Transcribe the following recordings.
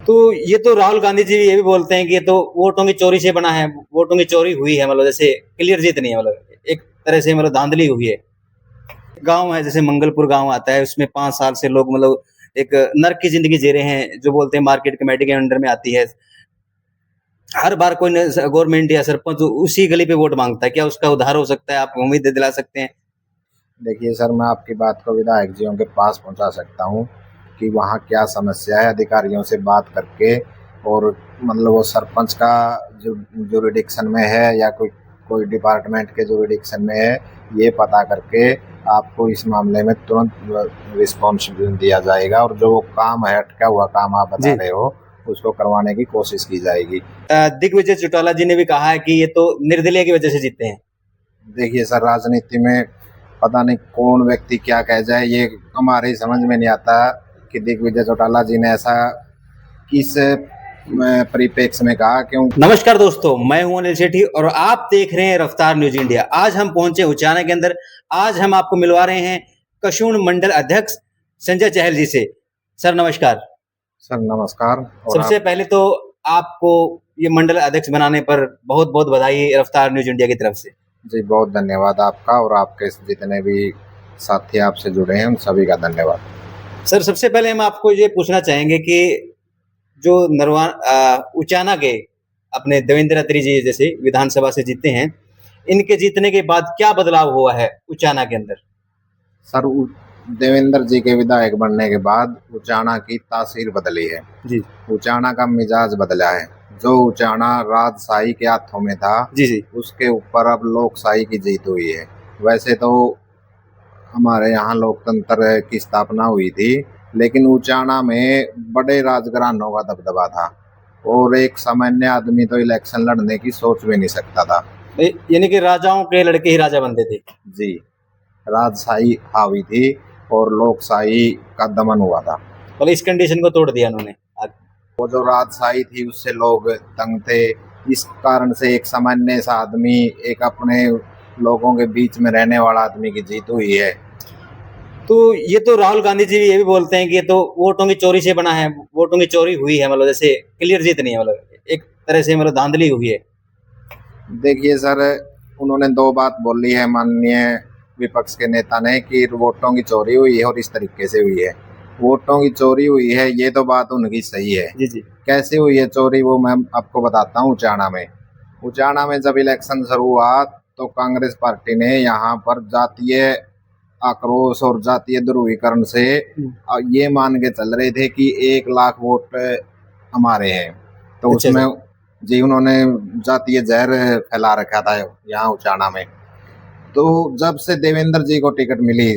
तो ये तो राहुल गांधी जी ये भी बोलते हैं कि ये तो वोटों की चोरी से बना है, वोटों की चोरी हुई है, मतलब जैसे क्लियर जीत नहीं है, मतलब एक तरह से मतलब धांधली हुई है। गाँव है जैसे मंगलपुर गाँव आता है, उसमें 5 साल से लोग मतलब एक नर्क की ज़िंदगी जी रहे हैं, जो बोलते हैं मार्केट कमेटी के अंडर में आती है। हर बार कोई न स गवर्नमेंट या सरपंच उसी गली पे वोट माँगता है, क्या उसका उद्धार हो सकता है? आप उम्मीद दिला सकते हैं? देखिए सर, मैं आपकी बात को विधायक जियों के पास पहुंचा सकता हूं कि वहां क्या समस्या है, अधिकारियों से बात करके। और मतलब वो सरपंच का जो जुरिडिक्शन में है या कोई कोई डिपार्टमेंट के जुरिडिक्शन में है, ये पता करके आपको इस मामले में तुरंत रिस्पॉन्स दिया जाएगा। और जो वो काम है, अटका हुआ काम आप बता जी। रहे हो, उसको करवाने की कोशिश की जाएगी। दिग्विजय चौटाला जी ने भी कहा है कि ये तो निर्दलीय की वजह से जीते हैं। देखिए सर, राजनीति में पता नहीं कौन व्यक्ति क्या कह जाए, ये हमारे ही समझ में नहीं आता कि दिग्विजय चौटाला जी ने ऐसा किस परिप्रेक्ष्य में कहा। क्यों? नमस्कार दोस्तों, मैं हूं अनिल सेठी और आप देख रहे हैं रफ्तार न्यूज इंडिया। आज हम पहुंचे उचाना के अंदर। आज हम आपको मिलवा रहे हैं कशुन मंडल अध्यक्ष संजय चहल जी से। सर नमस्कार। सर नमस्कार। और सबसे पहले तो आपको ये मंडल अध्यक्ष बनाने पर बहुत बहुत बधाई रफ्तार न्यूज इंडिया की तरफ से। जी, बहुत धन्यवाद आपका, और आपके जितने भी साथी आपसे जुड़े हैं उन सभी का धन्यवाद। सर सबसे पहले हम आपको ये पूछना चाहेंगे कि जो उचाना के अपने देवेंद्र अत्री जी जैसे विधानसभा से जीते हैं, इनके जीतने के बाद क्या बदलाव हुआ है उचाना के अंदर? सर, देवेंद्र जी के विधायक बनने के बाद उचाना की तासीर बदली है। जी उचाना का मिजाज बदला है। जो उचाना राजशाही के हाथों में था, जी जी उसके ऊपर अब लोकशाही की जीत हुई है। वैसे तो हमारे यहाँ लोकतंत्र की स्थापना हुई थी, लेकिन उचाना में बड़े राजघरानों का दबदबा था, और एक सामान्य आदमी तो इलेक्शन लड़ने की सोच भी नहीं सकता था। यानी कि राजाओं के लड़के ही राजा बनते थे। जी, राजशाही हावी थी और लोकशाही का दमन हुआ था। मतलब इस कंडीशन को तोड़ दिया उन्होंने। वो जो राजशाही थी उससे लोग तंग थे। इस कारण से एक सामान्य सा आदमी, एक अपने लोगों के बीच में रहने वाला आदमी की जीत हुई है। तो ये तो राहुल गांधी जी ये भी बोलते हैं कि ये तो वोटों की चोरी से बना है, वोटों की चोरी हुई है, मतलब जैसे क्लियर जीत नहीं है, मतलब एक तरह से मतलब धांधली हुई है। देखिए सर, उन्होंने दो बात बोली है माननीय विपक्ष के नेता ने कि वोटों की चोरी हुई है और इस तरीके से हुई है। वोटों की चोरी हुई है, ये तो बात उनकी सही है। जी जी कैसे हुई है चोरी, वो मैं आपको बताता हूँ। उचाना में जब इलेक्शन शुरू हुआ तो कांग्रेस पार्टी ने यहाँ पर जातीय आक्रोश और जातीय ध्रुवीकरण से ये मान के चल रहे थे कि 1 लाख वोट हमारे हैं। तो अच्छा उसमें अच्छा जी उन्होंने जातीय जहर फैला रखा था यहाँ उचाना में। तो जब से देवेंद्र जी को टिकट मिली,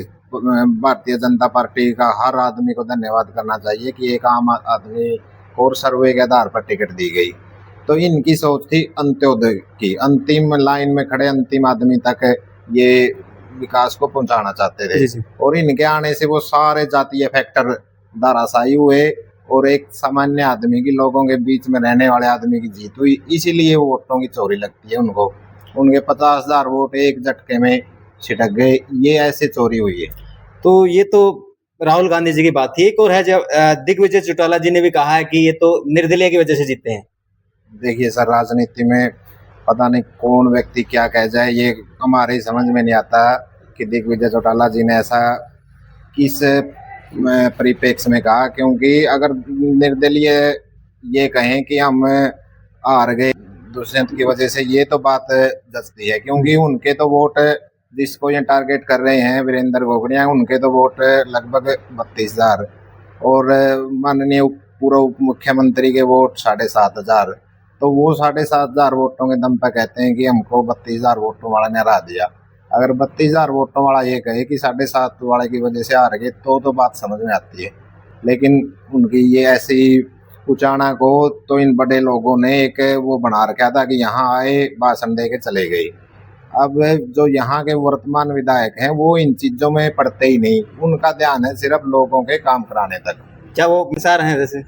भारतीय जनता पार्टी का हर आदमी को धन्यवाद करना चाहिए कि एक आम आदमी और सर्वे के आधार पर टिकट दी गई। तो इनकी सोच थी अंत्योदय की, अंतिम लाइन में खड़े अंतिम आदमी तक ये विकास को पहुंचाना चाहते थे। जी जी और इनके आने से वो सारे जातीय फैक्टर धराशायी हुए और एक सामान्य आदमी की, लोगों के बीच में रहने वाले आदमी की जीत हुई। इसीलिए वोटों की चोरी लगती है उनको। उनके 50,000 वोट एक झटके में छिटक गए, ये ऐसे चोरी हुई है। तो ये तो राहुल गांधी जी की बात थी। एक और है जब दिग्विजय चौटाला जी ने भी कहा है कि ये तो निर्दलीय की वजह से जीते हैं। देखिए सर, राजनीति में पता नहीं कौन व्यक्ति क्या कह जाए, ये हमारे ही समझ में नहीं आता कि दिग्विजय चौटाला जी ने ऐसा किस परिप्रेक्ष्य में कहा। क्योंकि अगर निर्दलीय ये कहें कि हम हार गए दुष्यंत की वजह से, ये तो बात जचती है। क्योंकि उनके तो वोट, जिसको ये टारगेट कर रहे हैं वीरेंद्र गोगड़िया, उनके तो वोट लगभग 32,000, और माननीय पूर्व उप मुख्यमंत्री के वोट 7,500। तो वो 7,500 वोटों के दम पर कहते हैं कि हमको 32,000 वोटों वाला ने हरा दिया। अगर 32,000 वोटों वाला ये कहे कि 7,500 वाले की वजह से हार गए, तो बात समझ में आती है। लेकिन उनकी ये ऐसी उचाना को तो इन बड़े लोगों ने एक वो बना रखा था कि यहाँ आए, भाषण दे के चले गए। अब जो यहाँ के वर्तमान विधायक हैं वो इन चीजों में पड़ते ही नहीं, उनका ध्यान है सिर्फ लोगों के काम कराने तक। क्या वो मिसार हैं वैसे?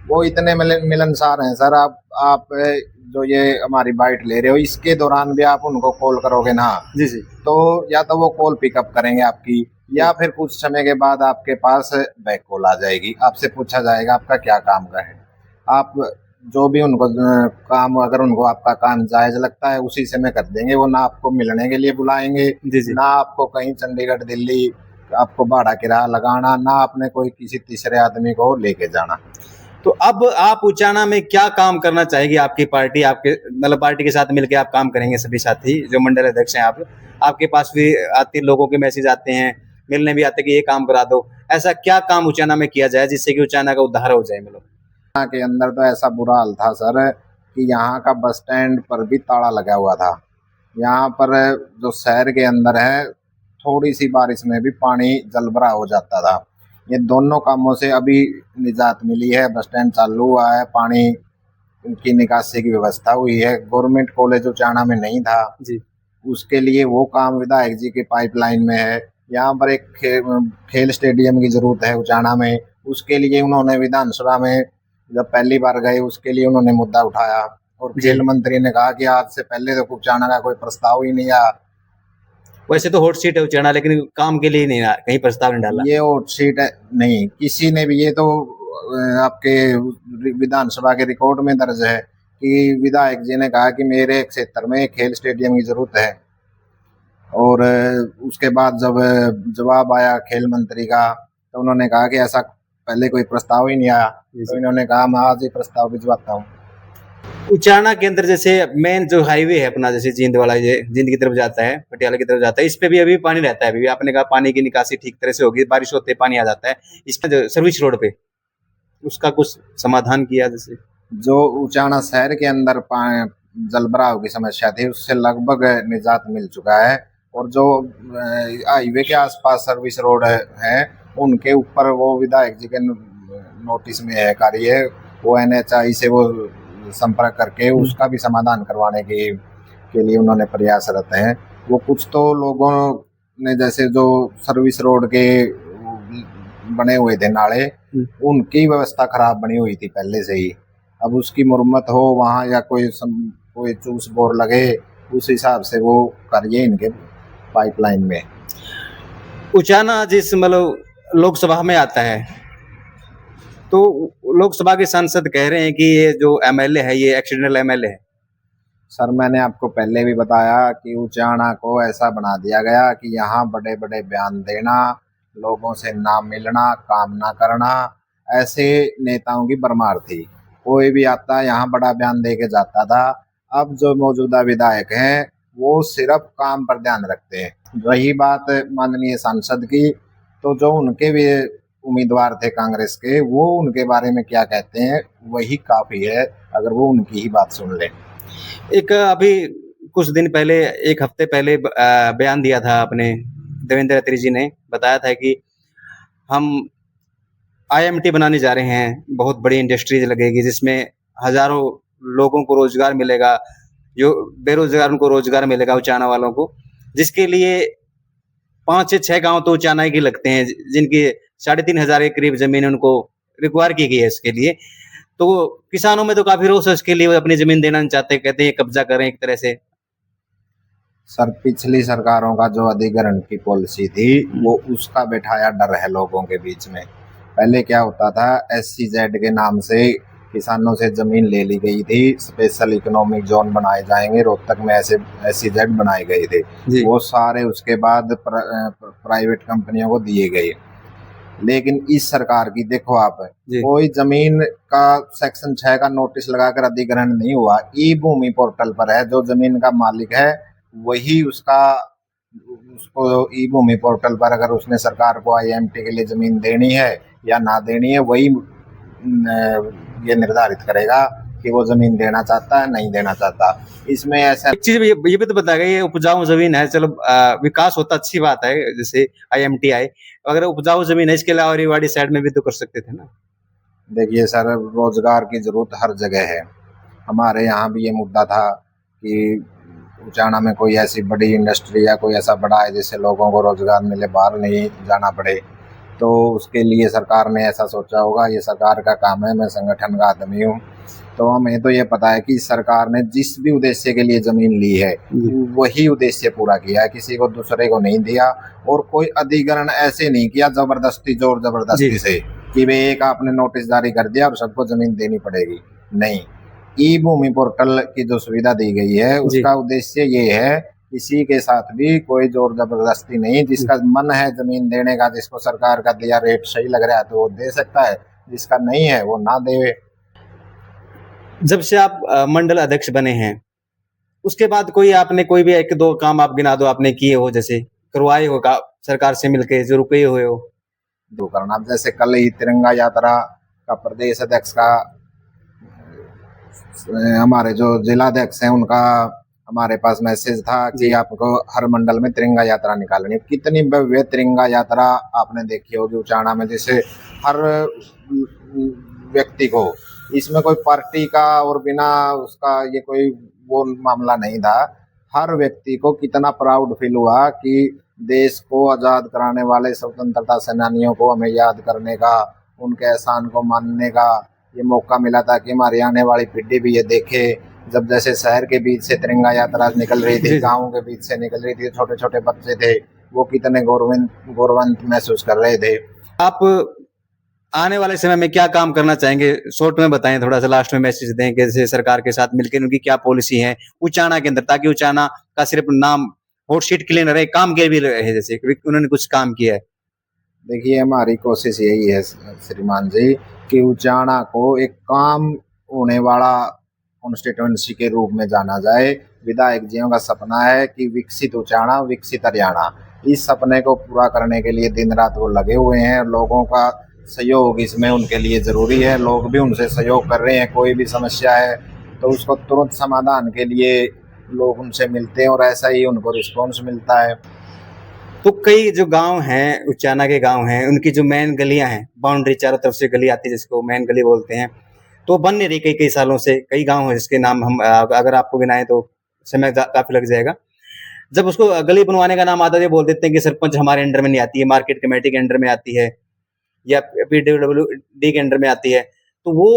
वो इतने मिलनसार हैं सर। आप जो ये हमारी बाइट ले रहे हो, इसके दौरान भी आप उनको कॉल करोगे ना, जी जी तो या तो वो कॉल पिकअप करेंगे आपकी, या फिर कुछ समय के बाद आपके पास बैक कॉल आ जाएगी, आपसे पूछा जाएगा आपका क्या काम का है। आप जो भी उनको काम, अगर उनको आपका काम जायज लगता है उसी समय कर देंगे। वो ना आपको मिलने के लिए बुलाएंगे, जी जी। ना आपको कहीं चंडीगढ़ दिल्ली आपको भाड़ा किराया लगाना, ना आपने कोई किसी तीसरे आदमी को लेके जाना। तो अब आप उचाना में क्या काम करना चाहेगी आपकी पार्टी? आपके मतलब पार्टी के साथ मिलकर आप काम करेंगे सभी साथी जो मंडल अध्यक्ष हैं आप, आपके पास भी आती लोगों के मैसेज आते हैं, मिलने भी आते हैं कि ये काम करा दो। ऐसा क्या काम उचाना में किया जाए जिससे कि उचाना का उद्धार हो जाए? मतलब यहाँ के अंदर तो ऐसा बुरा हाल था सर कि यहाँ का बस स्टैंड पर भी ताला लगा हुआ था। यहाँ पर जो शहर के अंदर है, थोड़ी सी बारिश में भी पानी जलभरा हो जाता था। ये दोनों कामों से अभी निजात मिली है। बस स्टैंड चालू हुआ है, पानी की निकासी की व्यवस्था हुई है। गवर्नमेंट कॉलेज उचाना में नहीं था जी उसके लिए वो काम विधायक जी की पाइपलाइन में है। यहाँ पर एक खेल स्टेडियम की जरूरत है उचाना में, उसके लिए उन्होंने विधानसभा में जब पहली बार गए उसके लिए उन्होंने मुद्दा उठाया और जी। खेल मंत्री ने कहा कि आज से पहले तो उचाना का कोई प्रस्ताव ही नहीं आया। वैसे तो हॉट सीट है उचाना, लेकिन काम के लिए नहीं कहीं प्रस्ताव नहीं डाला। ये हॉट सीट है नहीं किसी ने भी, ये तो आपके विधानसभा के रिकॉर्ड में दर्ज है कि विधायक जी ने कहा कि मेरे क्षेत्र में खेल स्टेडियम की जरूरत है। और उसके बाद जब जवाब आया खेल मंत्री का तो उन्होंने कहा कि ऐसा पहले कोई प्रस्ताव ही नहीं आया। तो इन्होंने कहा मैं आज ही प्रस्ताव भिजवाता हूँ। उचाना के अंदर जैसे मेन जो हाईवे है अपना, जैसे जींद वाला, ये जींद की तरफ जाता है, पटियाला की तरफ जाता है, इस पे भी अभी पानी रहता है। अभी आपने कहा पानी की निकासी ठीक तरह से होगी, बारिश होते पानी आ जाता है। इसका जो सर्विस रोड पे उसका कुछ समाधान किया? जैसे जो उचाना शहर के अंदर जलभराव की समस्या थी उससे लगभग निजात मिल चुका है। और जो हाईवे के आसपास सर्विस रोड है उनके ऊपर वो विधायक जी के नोटिस में है कार्य, वो NHI से वो संपर्क करके उसका भी समाधान करवाने के लिए उन्होंने प्रयासरत हैं। वो कुछ तो लोगों ने जैसे जो सर्विस रोड के बने हुए थे नाले, उनकी व्यवस्था खराब बनी हुई थी पहले से ही। अब उसकी मुरम्मत हो वहाँ या कोई चूस बोर लगे, उस हिसाब से वो करिए इनके पाइपलाइन में। उचाना जिस मतलब लोकसभा में आता है, तो लोकसभा के सांसद कह रहे हैं कि ये जो MLA है ये एक्सीडेंटल MLA है। सर मैंने आपको पहले भी बताया कि उचाना को ऐसा बना दिया गया कि यहाँ बड़े बड़े बयान देना, लोगों से ना मिलना, काम ना करना, ऐसे नेताओं की भरमार थी। कोई भी आता यहाँ बड़ा बयान दे के जाता था। अब जो मौजूदा विधायक हैं वो सिर्फ काम पर ध्यान रखते हैं। रही बात माननीय सांसद की, तो जो उनके भी उम्मीदवार थे कांग्रेस के, वो उनके बारे में क्या कहते हैं वही काफी है, अगर वो उनकी ही बात सुन ले। एक अभी कुछ दिन पहले, एक हफ्ते पहले बयान दिया था अपने देवेंद्र अत्री जी ने, बताया था कि हम IMT बनाने जा रहे हैं, बहुत बड़ी इंडस्ट्रीज लगेगी जिसमें हजारों लोगों को रोजगार मिलेगा, जो बेरोजगार उनको रोजगार मिलेगा उचाना वालों को, जिसके लिए 5 से 6 गांव तो उचाना के लगते हैं, जिनकी 3,500 के करीब जमीन उनको रिक्वायर की गई है इसके लिए। तो किसानों में तो काफी रोष है इसके लिए, वो अपनी जमीन देना नहीं चाहते, कहते हैं कब्जा करें एक तरह से। सर पिछली सरकारों का जो अधिग्रहण की पॉलिसी थी वो उसका बैठाया डर है लोगों के बीच में। पहले क्या होता था, SCZ के नाम से किसानों से जमीन ले ली गई थी, स्पेशल इकोनॉमिक जोन बनाए जाएंगे, रोहतक में ऐसे SCZ बनाए गए थे, वो सारे उसके बाद प्राइवेट कंपनियों को दिए गए। लेकिन इस सरकार की देखो आप, कोई जमीन का सेक्शन 6 का नोटिस लगाकर अधिग्रहण नहीं हुआ। ई भूमि पोर्टल पर है, जो जमीन का मालिक है वही उसको ई भूमि पोर्टल पर अगर उसने सरकार को IMT के लिए जमीन देनी है या ना देनी है, वही ये निर्धारित करेगा कि वो जमीन देना चाहता है नहीं देना चाहता। इसमें ऐसा एक चीज ये भी तो बताया गया, ये उपजाऊ जमीन है, चलो विकास होता अच्छी बात है, जैसे IMT आए, अगर उपजाऊ जमीन है इसके अलावा रेवाड़ी साइड में भी तो कर सकते थे ना। देखिए सर, रोजगार की जरूरत हर जगह है। हमारे यहाँ भी ये मुद्दा था कि उचाना में कोई ऐसी बड़ी इंडस्ट्री या कोई ऐसा बड़ा है जिससे लोगों को रोजगार मिले, बाहर नहीं जाना पड़े। तो उसके लिए सरकार ने ऐसा सोचा होगा, ये सरकार का काम है, मैं संगठन का आदमी हूँ, तो हमें तो ये पता है कि सरकार ने जिस भी उद्देश्य के लिए जमीन ली है वही उद्देश्य पूरा किया है, किसी को दूसरे को नहीं दिया। और कोई अधिग्रहण ऐसे नहीं किया जबरदस्ती, जोर जबरदस्ती से। कि वे एक आपने नोटिस जारी कर दिया और सबको जमीन देनी पड़ेगी, नहीं। ई भूमि पोर्टल की जो सुविधा दी गई है उसका उद्देश्य ये है, किसी के साथ भी कोई जोर जबरदस्ती नहीं। जिसका मन है जमीन देने का, जिसको सरकार का दिया रेट सही लग रहा है तो वो दे सकता है, जिसका नहीं है वो ना दे। जब से आप मंडल अध्यक्ष बने हैं, उसके बाद कोई भी एक दो काम आप गिना दो आपने किए हो, जैसे करवाए हो का सरकार से मिलके जो रुपये हुए हो। दो करना, जैसे कल ही तिरंगा यात्रा का प्रदेश अध्यक्ष का, हमारे जो जिलाध्यक्ष हैं उनका हमारे पास मैसेज था कि आपको हर मंडल में तिरंगा यात्रा निकालनी है। कितनी भव्य तिरंगा यात्रा आपने देखी होगी उचाना में, जिसे हर व्यक्ति को, इसमें कोई पार्टी का और बिना उसका ये कोई वो मामला नहीं था। हर व्यक्ति को कितना प्राउड फील हुआ कि देश को आज़ाद कराने वाले स्वतंत्रता सेनानियों को हमें याद करने का, उनके एहसान को मानने का ये मौका मिला था कि हमारी आने वाली पीढ़ी भी ये देखे। जब जैसे शहर के बीच से तिरंगा यात्रा निकल रही थी, गाँव के बीच से निकल रही थी, छोटे छोटे बच्चे थे, वो कितने गौरवान्वित महसूस कर रहे थे। आप आने वाले समय में क्या काम करना चाहेंगे, शॉर्ट में बताएं, थोड़ा सा लास्ट में मैसेज दें कि जैसे सरकार के साथ मिलकर उनकी क्या पॉलिसी है उचाना के अंदर, ताकि उचाना का सिर्फ नाम हॉट सीट के लिए न रहे, काम के भी रहे, जैसे उन्होंने कुछ काम किया है। देखिए, हमारी कोशिश यही है श्रीमान जी कि उचाना को एक काम होने वाला कॉन्स्टिट्यूएंसी के रूप में जाना जाए। विधायक जियों का सपना है कि विकसित उचाना, विकसित हरियाणा। इस सपने को पूरा करने के लिए दिन रात वो लगे हुए हैं। लोगों का सहयोग इसमें उनके लिए ज़रूरी है, लोग भी उनसे सहयोग कर रहे हैं। कोई भी समस्या है तो उसको तुरंत समाधान के लिए लोग उनसे मिलते हैं और ऐसा ही उनको रिस्पॉन्स मिलता है। तो कई जो गांव हैं, उचाना के गांव हैं, उनकी जो मेन गलियां हैं, बाउंड्री चारों तरफ से गली आती है जिसको मेन गली बोलते हैं, तो बन नहीं रही कई सालों से। कई गांव हैं जिसके नाम हम अगर आपको गिनाएं तो समय काफी लग जाएगा। जब उसको गली बनवाने का नाम आता है तो बोल देते हैं कि सरपंच हमारे अंडर में नहीं आती है, मार्केट कमेटी के अंडर में आती है या PWD के अंडर में आती है, तो वो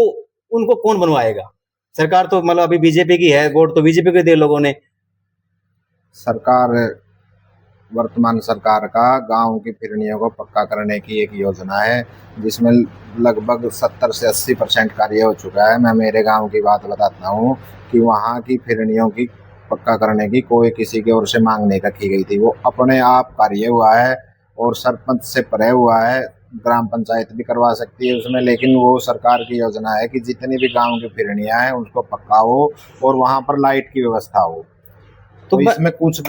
उनको कौन बनवाएगा? सरकार तो मतलब अभी बीजेपी की है, वोट तो बीजेपी को दिए लोगों ने। सरकार, वर्तमान सरकार का गांव की फिरनियों को पक्का करने की एक योजना है जिसमें लगभग 70 से 80% कार्य हो चुका है। मैं मेरे गांव की बात बताता हूं कि वहां की फिरनियों की पक्का करने की कोई किसी की ओर से मांग नहीं रखी गई थी, वो अपने आप कार्य हुआ है और सरपंच से परे हुआ है। ग्राम पंचायत भी करवा सकती है उसमें, लेकिन वो सरकार की योजना है कि जितनी भी गाँव की फिरनियाँ हैं उनको पक्का हो और वहाँ पर लाइट की व्यवस्था हो। तो इसमें कुछ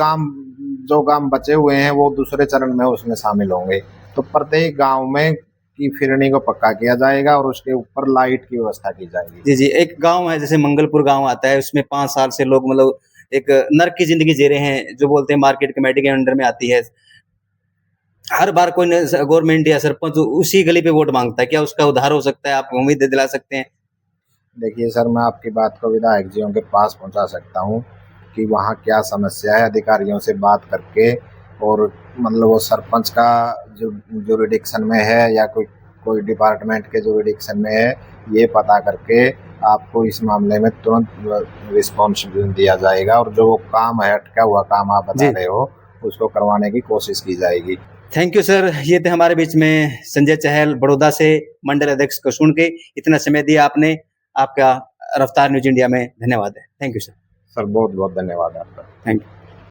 जो गांव बचे हुए हैं वो दूसरे चरण में उसमें शामिल होंगे। तो प्रत्येक गांव में की फिरनी को पक्का किया जाएगा और उसके ऊपर लाइट की व्यवस्था की जाएगी। जी जी, एक गांव है जैसे मंगलपुर गांव आता है, उसमें 5 साल से लोग मतलब एक नर्क की जिंदगी जी रहे हैं, जो बोलते हैं मार्केट कमेटी के अंडर में आती है। हर बार कोई गवर्नमेंट या सरपंच उसी गली पे वोट मांगता है, क्या उसका उद्धार हो सकता है? आप उम्मीद दिला सकते हैं? देखिए सर, मैं आपकी बात को विधायक जियों के पास पहुंचा सकता हूं कि वहाँ क्या समस्या है, अधिकारियों से बात करके, और मतलब वो सरपंच का जो जुरिडिक्शन में है या कोई डिपार्टमेंट के जुरिडिक्शन में है, ये पता करके आपको इस मामले में तुरंत रिस्पॉन्स दिया जाएगा और जो काम है, अटका हुआ काम आप बता रहे हो, उसको करवाने की कोशिश की जाएगी। Thank you sir. ये थे हमारे बीच में संजय चहल, बड़ौदा से मंडल अध्यक्ष को सुन के इतना समय दिया आपने। आपका रफ्तार न्यूज इंडिया में धन्यवाद है। Thank you sir. सर बहुत बहुत धन्यवाद आपका। Thank you.